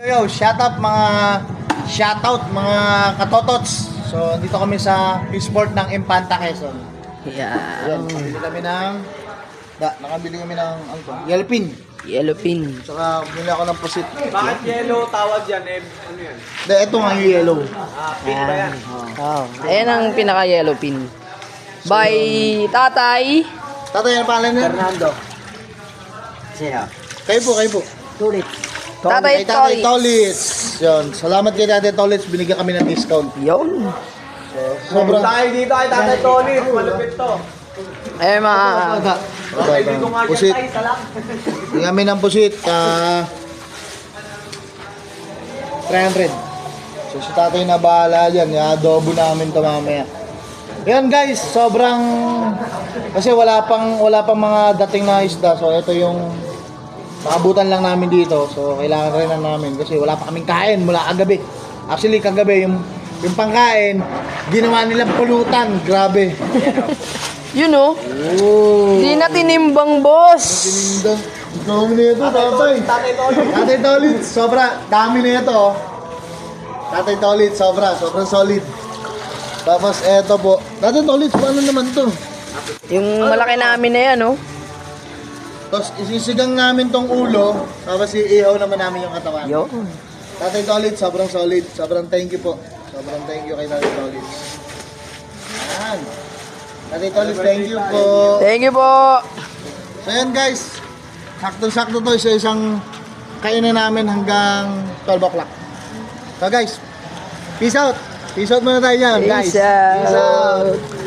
Yo, shoutout mga katotots. So, dito kami sa Peaceport ng Impanta, Quezon. Yeah. Yan, nakabili kami ng ano to? Yellow pin. Yellow pin. Saka bumili ako ng pusit. Bakit yellow tawag yan? Ano yan? De, ito nga yung yellow. Pink ba yan? Oh. Ayan ang pinaka yellow pin. By Tatay. Tatay, ano pangalan niya? Fernando. Sino? Kayo po. Tulit. Tatay Kay Tatay Tolits. Tolits. Yun, salamat kay Tatay Tolits. Binigyan kami ng discount. Yun. Sobrang... Tayo dito kay Tatay Tolit. Malupit to. Eh mga... Hindi ko nga Pusit. dyan tayo sa lang. Binigyan kami ng pusit. 300. So si tatay na bahala dyan. I-adobo namin ito mamaya. Yan guys, sobrang... Kasi wala pang mga dating na isda. So ito yung... Nakabutan lang namin dito. So kailangan rin na namin. Kasi wala pa kaming kain mula kagabi. Actually kagabi yung pangkain, ginawa nilang pulutan. Grabe. Yun oh. Oh. Di na tinimbang, boss. Tinindang. Dami na ito, tatay. Tatay Tolit. Tatay Tolit, sobra. Dami na ito. Tatay Tolit, sobrang solid. Tapos eto po. Tatay Tolit, paano naman to? Yung malaki namin na yan, oh. Tapos isisigang namin tong ulo. Tapos iihaw naman namin yung katawan. Yun. Tatay Tolit, sobrang solid. Sobrang thank you po. Sobrang thank you kay Tatay Tolit. Yan. Tatay Tolit, thank you po. Thank you po. So yan guys, sakto-sakto to sa isang kainan namin hanggang 12 o'clock. So guys, peace out. Peace out muna tayo dyan guys. Peace out. Peace out.